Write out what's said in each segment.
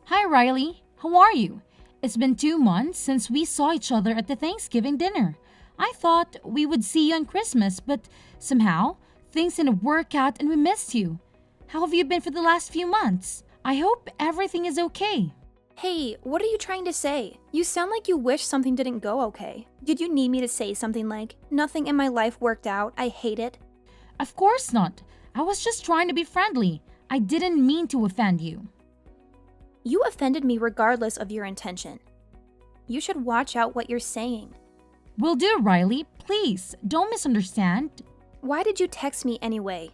Hi, Riley. How are you? It's been 2 months since we saw each other at the Thanksgiving dinner. I thought we would see you on Christmas, but somehow things didn't work out and we missed you. How have you been for the last few months? I hope everything is okay. Hey, what are you trying to say? You sound like you wish something didn't go okay. Did you need me to say something like, nothing in my life worked out, I hate it? Of course not. I was just trying to be friendly. I didn't mean to offend you. You offended me regardless of your intention. You should watch out what you're saying. Will do, Riley. Please, don't misunderstand. Why did you text me anyway?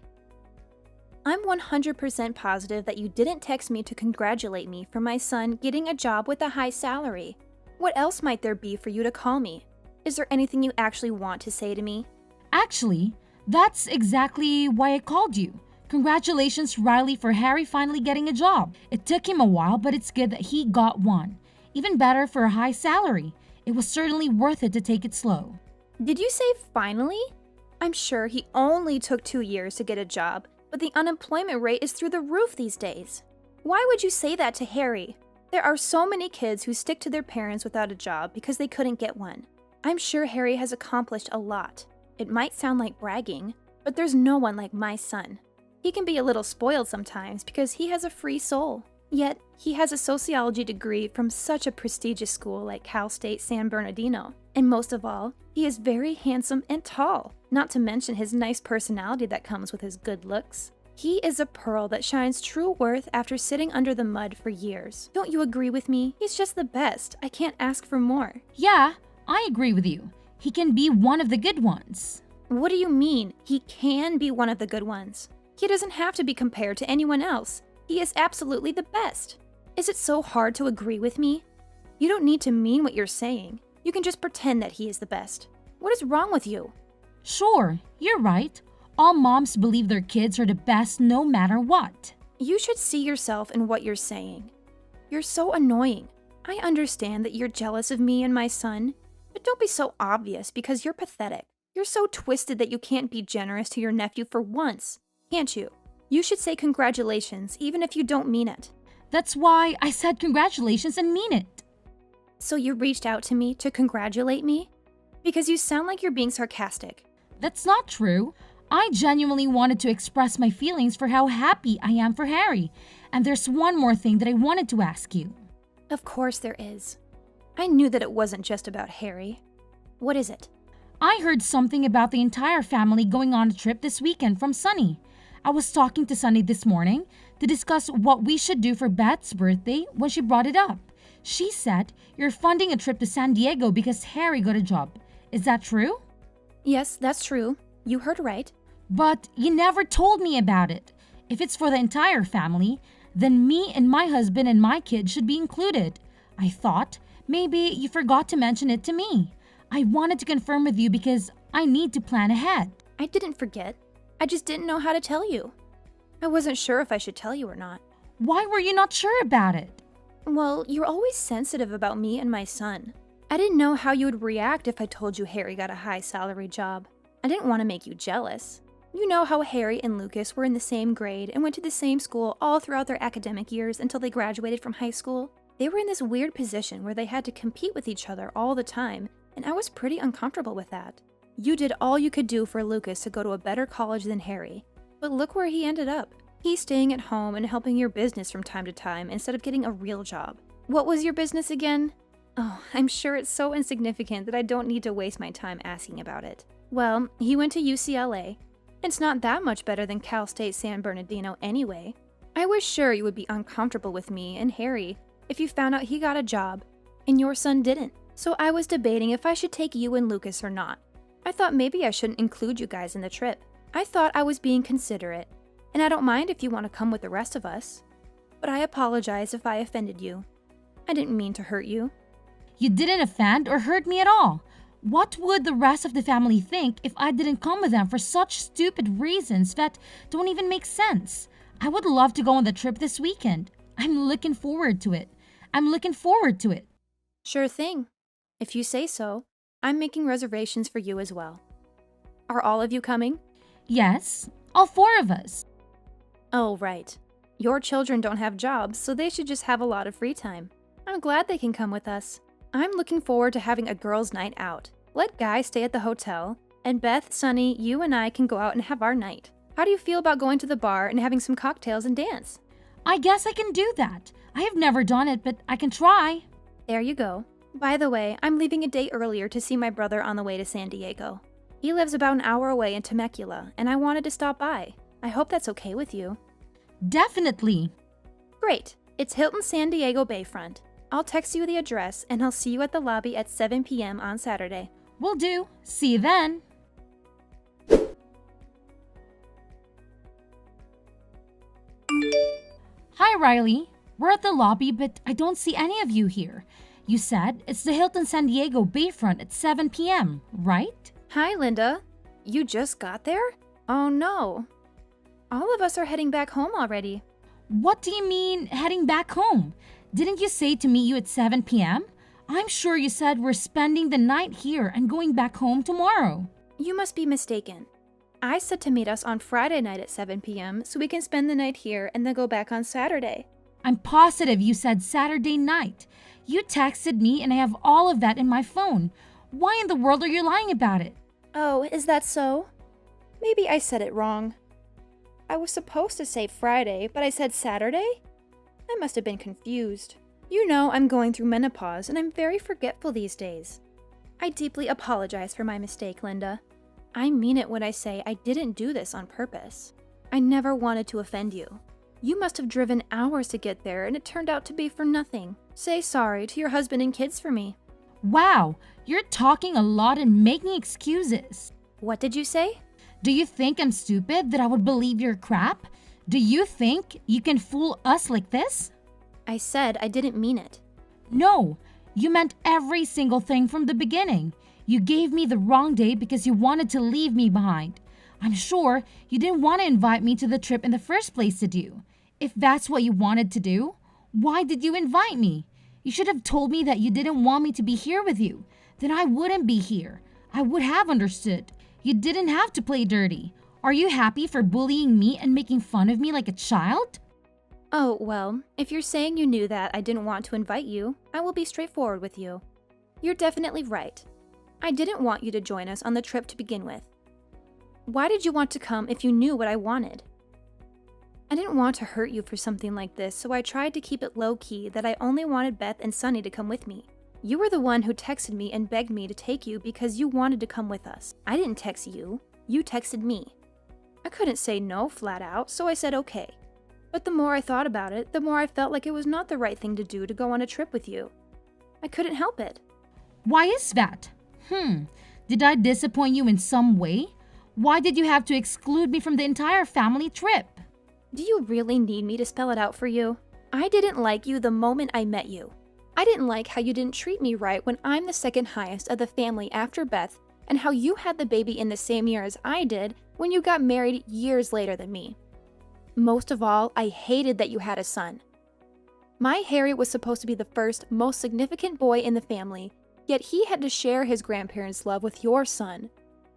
I'm 100% positive that you didn't text me to congratulate me for my son getting a job with a high salary. What else might there be for you to call me? Is there anything you actually want to say to me? Actually, that's exactly why I called you. Congratulations, Riley, for Harry finally getting a job. It took him a while, but it's good that he got one. Even better for a high salary. It was certainly worth it to take it slow. Did you say finally? I'm sure he only took 2 years to get a job, but the unemployment rate is through the roof these days. Why would you say that to Harry? There are so many kids who stick to their parents without a job because they couldn't get one. I'm sure Harry has accomplished a lot. It might sound like bragging, but there's no one like my son. He can be a little spoiled sometimes because he has a free soul. Yet, he has a sociology degree from such a prestigious school like Cal State San Bernardino. And most of all, he is very handsome and tall, not to mention his nice personality that comes with his good looks. He is a pearl that shines true worth after sitting under the mud for years. Don't you agree with me? He's just the best. I can't ask for more. Yeah, I agree with you. He can be one of the good ones. What do you mean, he can be one of the good ones? He doesn't have to be compared to anyone else. He is absolutely the best. Is it so hard to agree with me? You don't need to mean what you're saying. You can just pretend that he is the best. What is wrong with you? Sure, you're right. All moms believe their kids are the best no matter what. You should see yourself in what you're saying. You're so annoying. I understand that you're jealous of me and my son, but don't be so obvious because you're pathetic. You're so twisted that you can't be generous to your nephew for once, can't you? You should say congratulations even if you don't mean it. That's why I said congratulations and mean it. So you reached out to me to congratulate me? Because you sound like you're being sarcastic. That's not true. I genuinely wanted to express my feelings for how happy I am for Harry. And there's one more thing that I wanted to ask you. Of course there is. I knew that it wasn't just about Harry. What is it? I heard something about the entire family going on a trip this weekend from Sunny. I was talking to Sunny this morning to discuss what we should do for Beth's birthday when she brought it up. She said you're funding a trip to San Diego because Harry got a job. Is that true? Yes, that's true. You heard right. But you never told me about it. If it's for the entire family, then me and my husband and my kids should be included. I thought maybe you forgot to mention it to me. I wanted to confirm with you because I need to plan ahead. I didn't forget. I just didn't know how to tell you. I wasn't sure if I should tell you or not. Why were you not sure about it? Well, you're always sensitive about me and my son. I didn't know how you would react if I told you Harry got a high salary job. I didn't want to make you jealous. You know how Harry and Lucas were in the same grade and went to the same school all throughout their academic years until they graduated from high school? They were in this weird position where they had to compete with each other all the time, and I was pretty uncomfortable with that. You did all you could do for Lucas to go to a better college than Harry, but look where he ended up. He's staying at home and helping your business from time to time instead of getting a real job. What was your business again? Oh, I'm sure it's so insignificant that I don't need to waste my time asking about it. Well, he went to UCLA. It's not that much better than Cal State San Bernardino anyway. I was sure you would be uncomfortable with me and Harry if you found out he got a job and your son didn't. So I was debating if I should take you and Lucas or not. I thought maybe I shouldn't include you guys in the trip. I thought I was being considerate, and I don't mind if you want to come with the rest of us. But I apologize if I offended you. I didn't mean to hurt you. You didn't offend or hurt me at all. What would the rest of the family think if I didn't come with them for such stupid reasons that don't even make sense? I would love to go on the trip this weekend. I'm looking forward to it. Sure thing. If you say so, I'm making reservations for you as well. Are all of you coming? Yes, all 4 of us. Oh, right. Your children don't have jobs, so they should just have a lot of free time. I'm glad they can come with us. I'm looking forward to having a girls' night out. Let Guy stay at the hotel, and Beth, Sunny, you and I can go out and have our night. How do you feel about going to the bar and having some cocktails and dance? I guess I can do that. I have never done it, but I can try. There you go. By the way, I'm leaving a day earlier to see my brother on the way to San Diego. He lives about an hour away in Temecula, and I wanted to stop by. I hope that's okay with you. Definitely. Great. It's Hilton San Diego Bayfront. I'll text you the address, and I'll see you at the lobby at 7 p.m. on Saturday. Will do. See you then. Hi, Riley. We're at the lobby, but I don't see any of you here. You said it's the Hilton San Diego Bayfront at 7 p.m., right? Hi, Linda. You just got there? Oh no. All of us are heading back home already. What do you mean, heading back home? Didn't you say to meet you at 7 p.m.? I'm sure you said we're spending the night here and going back home tomorrow. You must be mistaken. I said to meet us on Friday night at 7 p.m. so we can spend the night here and then go back on Saturday. I'm positive you said Saturday night. You texted me and I have all of that in my phone. Why in the world are you lying about it? Oh, is that so? Maybe I said it wrong. I was supposed to say Friday, but I said Saturday? I must have been confused. You know I'm going through menopause and I'm very forgetful these days. I deeply apologize for my mistake, Linda. I mean it when I say I didn't do this on purpose. I never wanted to offend you. You must have driven hours to get there and it turned out to be for nothing. Say sorry to your husband and kids for me. Wow, you're talking a lot and making excuses. What did you say? Do you think I'm stupid that I would believe your crap? Do you think you can fool us like this? I said I didn't mean it. No, you meant every single thing from the beginning. You gave me the wrong date because you wanted to leave me behind. I'm sure you didn't want to invite me to the trip in the first place, did you? If that's what you wanted to do, why did you invite me? You should have told me that you didn't want me to be here with you. Then I wouldn't be here. I would have understood. You didn't have to play dirty. Are you happy for bullying me and making fun of me like a child? Oh, well, if you're saying you knew that I didn't want to invite you, I will be straightforward with you. You're definitely right. I didn't want you to join us on the trip to begin with. Why did you want to come if you knew what I wanted? I didn't want to hurt you for something like this, so I tried to keep it low-key that I only wanted Beth and Sunny to come with me. You were the one who texted me and begged me to take you because you wanted to come with us. I didn't text you. You texted me. I couldn't say no flat out, so I said okay. But the more I thought about it, the more I felt like it was not the right thing to do to go on a trip with you. I couldn't help it. Why is that? Did I disappoint you in some way? Why did you have to exclude me from the entire family trip? Do you really need me to spell it out for you? I didn't like you the moment I met you. I didn't like how you didn't treat me right when I'm the second highest of the family after Beth, and how you had the baby in the same year as I did when you got married years later than me. Most of all, I hated that you had a son. My Harry was supposed to be the first, most significant boy in the family, yet he had to share his grandparents' love with your son,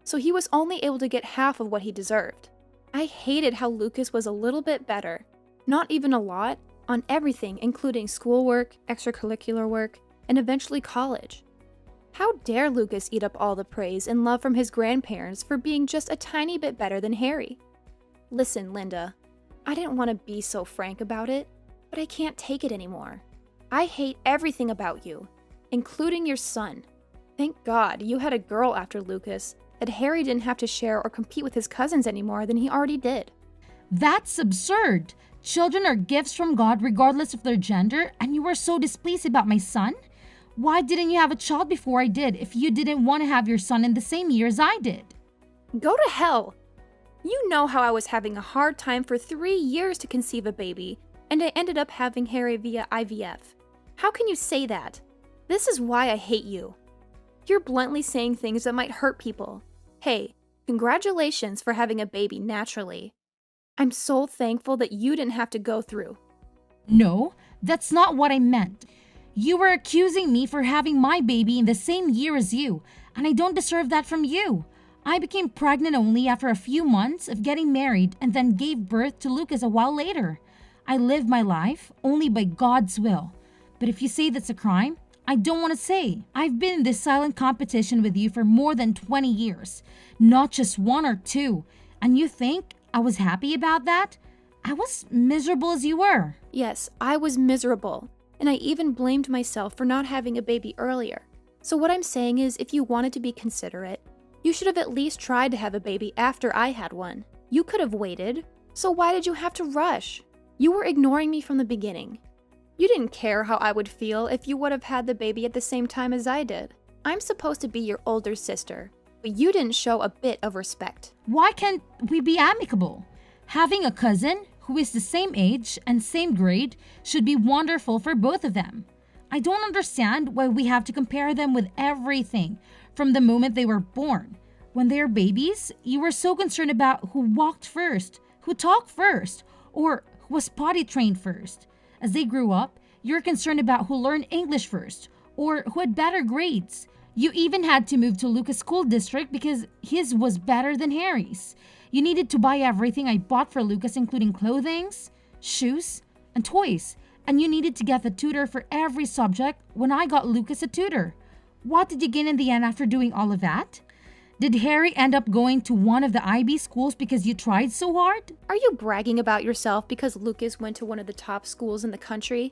so he was only able to get half of what he deserved. I hated how Lucas was a little bit better, not even a lot, on everything including schoolwork, extracurricular work, and eventually college. How dare Lucas eat up all the praise and love from his grandparents for being just a tiny bit better than Harry? Listen, Linda, I didn't want to be so frank about it, but I can't take it anymore. I hate everything about you, including your son. Thank God you had a girl after Lucas, that Harry didn't have to share or compete with his cousins anymore than he already did. That's absurd. Children are gifts from God regardless of their gender, and you were so displeased about my son? Why didn't you have a child before I did if you didn't want to have your son in the same year as I did? Go to hell! You know how I was having a hard time for 3 years to conceive a baby, and I ended up having Harry via IVF. How can you say that? This is why I hate you. You're bluntly saying things that might hurt people. Hey, congratulations for having a baby naturally. I'm so thankful that you didn't have to go through. No, that's not what I meant. You were accusing me for having my baby in the same year as you, and I don't deserve that from you. I became pregnant only after a few months of getting married and then gave birth to Lucas a while later. I live my life only by God's will. But if you say that's a crime, I don't want to say. I've been in this silent competition with you for more than 20 years, not just 1 or 2. And you think I was happy about that? I was miserable as you were. Yes, I was miserable, and I even blamed myself for not having a baby earlier. So what I'm saying is, if you wanted to be considerate, you should have at least tried to have a baby after I had one. You could have waited. So why did you have to rush? You were ignoring me from the beginning. You didn't care how I would feel if you would have had the baby at the same time as I did. I'm supposed to be your older sister, but you didn't show a bit of respect. Why can't we be amicable? Having a cousin who is the same age and same grade should be wonderful for both of them. I don't understand why we have to compare them with everything from the moment they were born. When they were babies, you were so concerned about who walked first, who talked first, or who was potty trained first. As they grew up, you're concerned about who learned English first, or who had better grades. You even had to move to Lucas School District because his was better than Harry's. You needed to buy everything I bought for Lucas, including clothing, shoes, and toys. And you needed to get the tutor for every subject when I got Lucas a tutor. What did you gain in the end after doing all of that? Did Harry end up going to one of the IB schools because you tried so hard? Are you bragging about yourself because Lucas went to one of the top schools in the country?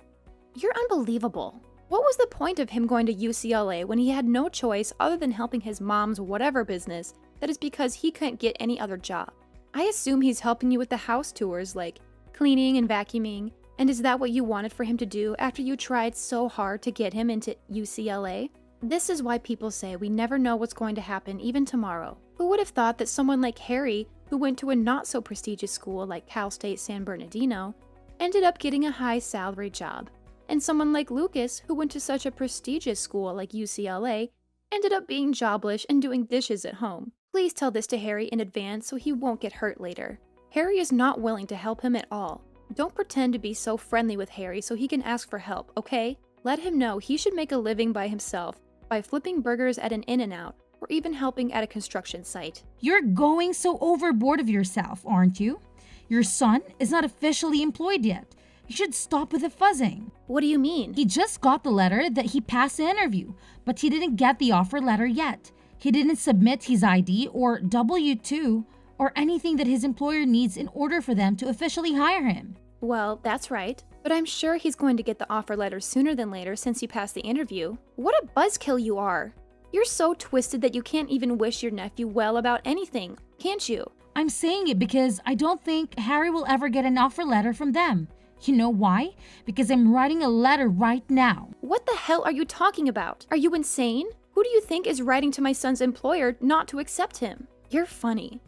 You're unbelievable. What was the point of him going to UCLA when he had no choice other than helping his mom's whatever business that is because he couldn't get any other job? I assume he's helping you with the house tours like cleaning and vacuuming, and is that what you wanted for him to do after you tried so hard to get him into UCLA? This is why people say we never know what's going to happen even tomorrow. Who would have thought that someone like Harry, who went to a not so prestigious school like Cal State San Bernardino, ended up getting a high salary job? And someone like Lucas, who went to such a prestigious school like UCLA, ended up being jobless and doing dishes at home. Please tell this to Harry in advance so he won't get hurt later. Harry is not willing to help him at all. Don't pretend to be so friendly with Harry so he can ask for help, okay? Let him know he should make a living by himself by flipping burgers at an In-N-Out or even helping at a construction site. You're going so overboard of yourself, aren't you? Your son is not officially employed yet. You should stop with the fuzzing. What do you mean? He just got the letter that he passed the interview, but he didn't get the offer letter yet. He didn't submit his ID or W-2 or anything that his employer needs in order for them to officially hire him. Well, that's right. But I'm sure he's going to get the offer letter sooner than later since you passed the interview. What a buzzkill you are. You're so twisted that you can't even wish your nephew well about anything, can't you? I'm saying it because I don't think Harry will ever get an offer letter from them. You know why? Because I'm writing a letter right now. What the hell are you talking about? Are you insane? Who do you think is writing to my son's employer not to accept him? You're funny.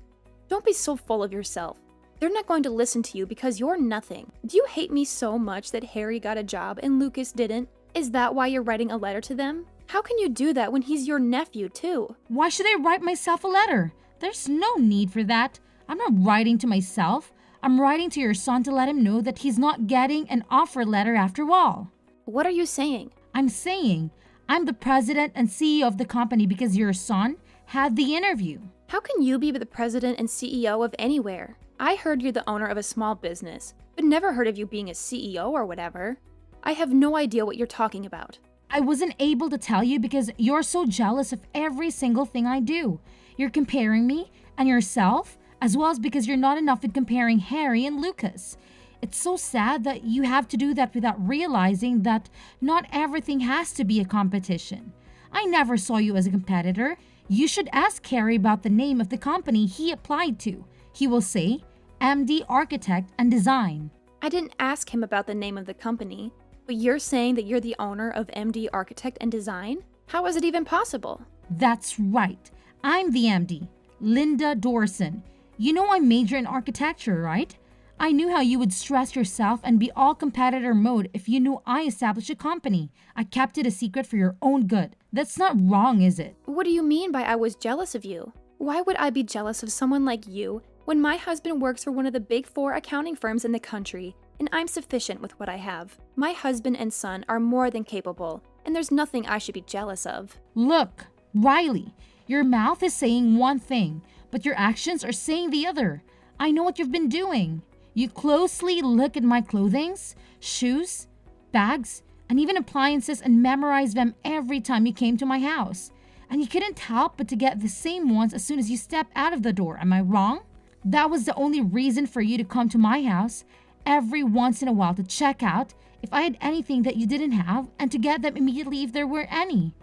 Don't be so full of yourself. They're not going to listen to you because you're nothing. Do you hate me so much that Harry got a job and Lucas didn't? Is that why you're writing a letter to them? How can you do that when he's your nephew too? Why should I write myself a letter? There's no need for that. I'm not writing to myself. I'm writing to your son to let him know that he's not getting an offer letter after all. What are you saying? I'm saying I'm the president and CEO of the company because your son had the interview. How can you be the president and CEO of anywhere? I heard you're the owner of a small business, but never heard of you being a CEO or whatever. I have no idea what you're talking about. I wasn't able to tell you because you're so jealous of every single thing I do. You're comparing me and yourself, as well as because you're not enough at comparing Harry and Lucas. It's so sad that you have to do that without realizing that not everything has to be a competition. I never saw you as a competitor. You should ask Harry about the name of the company he applied to. He will say, MD Architect and Design. I didn't ask him about the name of the company, but you're saying that you're the owner of MD Architect and Design? How is it even possible? That's right. I'm the MD, Linda Dorson. You know I major in architecture, right? I knew how you would stress yourself and be all competitor mode if you knew I established a company. I kept it a secret for your own good. That's not wrong, is it? What do you mean by I was jealous of you? Why would I be jealous of someone like you when my husband works for one of the big 4 accounting firms in the country and I'm sufficient with what I have? My husband and son are more than capable, and there's nothing I should be jealous of. Look, Riley, your mouth is saying one thing, but your actions are saying the other. I know what you've been doing. You closely look at my clothings, shoes, bags, and even appliances and memorize them every time you came to my house. And you couldn't help but to get the same ones as soon as you step out of the door. Am I wrong? That was the only reason for you to come to my house every once in a while to check out if I had anything that you didn't have and to get them immediately if there were any.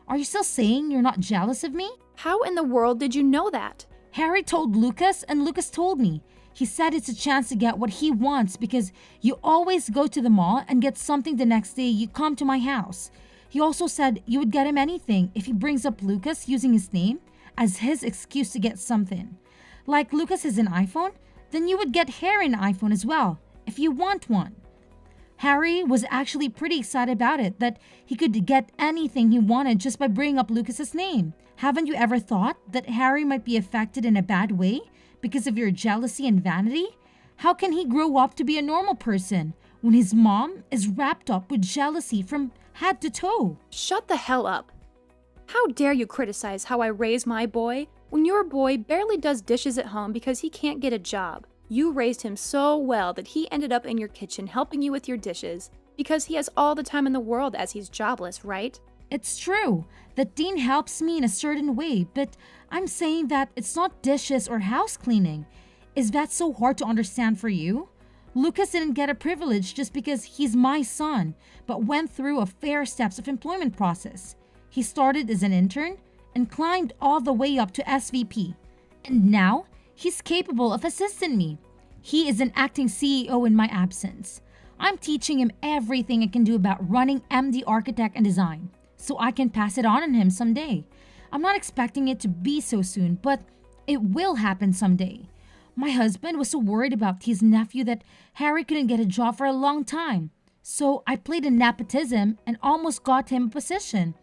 Are you still saying you're not jealous of me? How in the world did you know that? Harry told Lucas and Lucas told me. He said it's a chance to get what he wants because you always go to the mall and get something the next day you come to my house. He also said you would get him anything if he brings up Lucas using his name as his excuse to get something. Like Lucas has an iPhone, then you would get Harry an iPhone as well if you want one. Harry was actually pretty excited about it, that he could get anything he wanted just by bringing up Lucas's name. Haven't you ever thought that Harry might be affected in a bad way because of your jealousy and vanity? How can he grow up to be a normal person when his mom is wrapped up with jealousy from head to toe? Shut the hell up. How dare you criticize how I raise my boy when your boy barely does dishes at home because he can't get a job? You raised him so well that he ended up in your kitchen helping you with your dishes because he has all the time in the world as he's jobless, right? It's true that Dean helps me in a certain way, but I'm saying that it's not dishes or house cleaning. Is that so hard to understand for you? Lucas didn't get a privilege just because he's my son, but went through a fair steps of employment process. He started as an intern and climbed all the way up to SVP. And now, he's capable of assisting me. He is an acting CEO in my absence. I'm teaching him everything I can do about running MD Architect and Design, so I can pass it on him someday. I'm not expecting it to be so soon, but it will happen someday. My husband was so worried about his nephew that Harry couldn't get a job for a long time. So I played a nepotism and almost got him a position.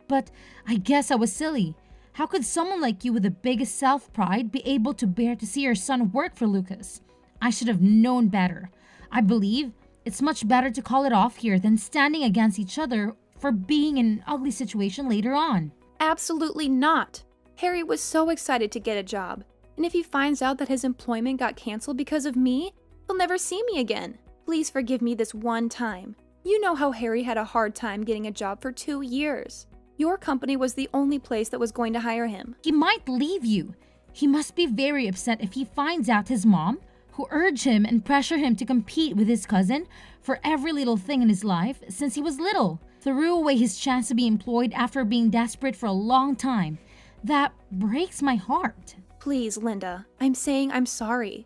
But I guess I was silly. How could someone like you with the biggest self-pride be able to bear to see your son work for Lucas? I should have known better. I believe it's much better to call it off here than standing against each other for being in an ugly situation later on. Absolutely not. Harry was so excited to get a job, and if he finds out that his employment got canceled because of me, he'll never see me again. Please forgive me this one time. You know how Harry had a hard time getting a job for 2 years. Your company was the only place that was going to hire him. He might leave you. He must be very upset if he finds out his mom, who urged him and pressured him to compete with his cousin for every little thing in his life since he was little, threw away his chance to be employed after being desperate for a long time. That breaks my heart. Please, Linda, I'm saying I'm sorry.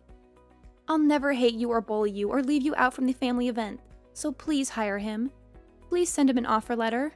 I'll never hate you or bully you or leave you out from the family event, so please hire him. Please send him an offer letter.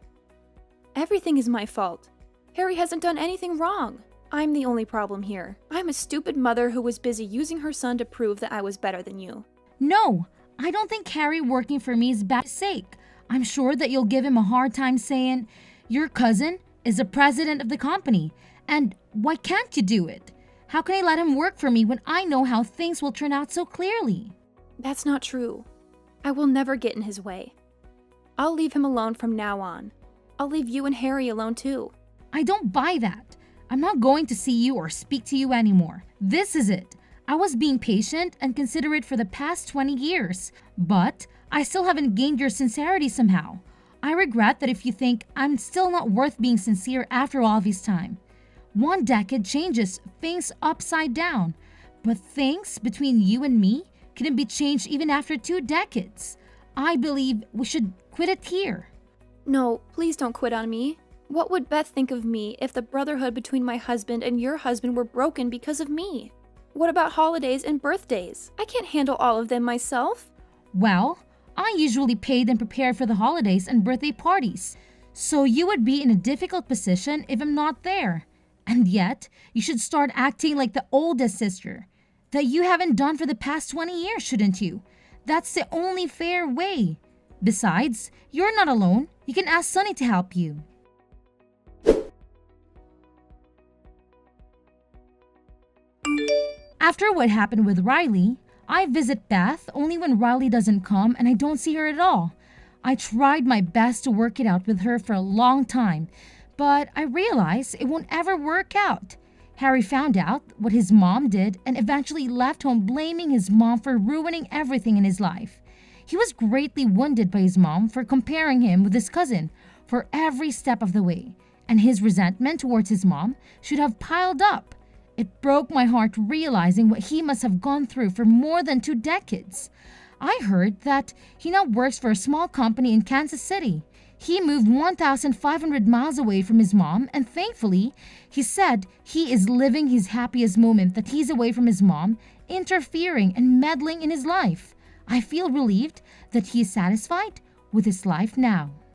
Everything is my fault. Harry hasn't done anything wrong. I'm the only problem here. I'm a stupid mother who was busy using her son to prove that I was better than you. No, I don't think Harry working for me is bad sake. I'm sure that you'll give him a hard time saying, your cousin is the president of the company, and why can't you do it? How can I let him work for me when I know how things will turn out so clearly? That's not true. I will never get in his way. I'll leave him alone from now on. I'll leave you and Harry alone too. I don't buy that. I'm not going to see you or speak to you anymore. This is it. I was being patient and considerate for the past 20 years, but I still haven't gained your sincerity somehow. I regret that if you think I'm still not worth being sincere after all this time. 1 decade changes things upside down, but things between you and me couldn't be changed even after 2 decades. I believe we should quit it here. No, please don't quit on me. What would Beth think of me if the brotherhood between my husband and your husband were broken because of me? What about holidays and birthdays? I can't handle all of them myself. Well, I usually paid and prepared for the holidays and birthday parties, so you would be in a difficult position if I'm not there. And yet, you should start acting like the oldest sister that you haven't done for the past 20 years, shouldn't you? That's the only fair way. Besides, you're not alone. You can ask Sunny to help you. After what happened with Riley, I visit Beth only when Riley doesn't come and I don't see her at all. I tried my best to work it out with her for a long time, but I realize it won't ever work out. Harry found out what his mom did and eventually left home blaming his mom for ruining everything in his life. He was greatly wounded by his mom for comparing him with his cousin for every step of the way, and his resentment towards his mom should have piled up. It broke my heart realizing what he must have gone through for more than 2 decades. I heard that he now works for a small company in Kansas City. He moved 1,500 miles away from his mom, and thankfully, he said he is living his happiest moment that he's away from his mom, interfering and meddling in his life. I feel relieved that he is satisfied with his life now.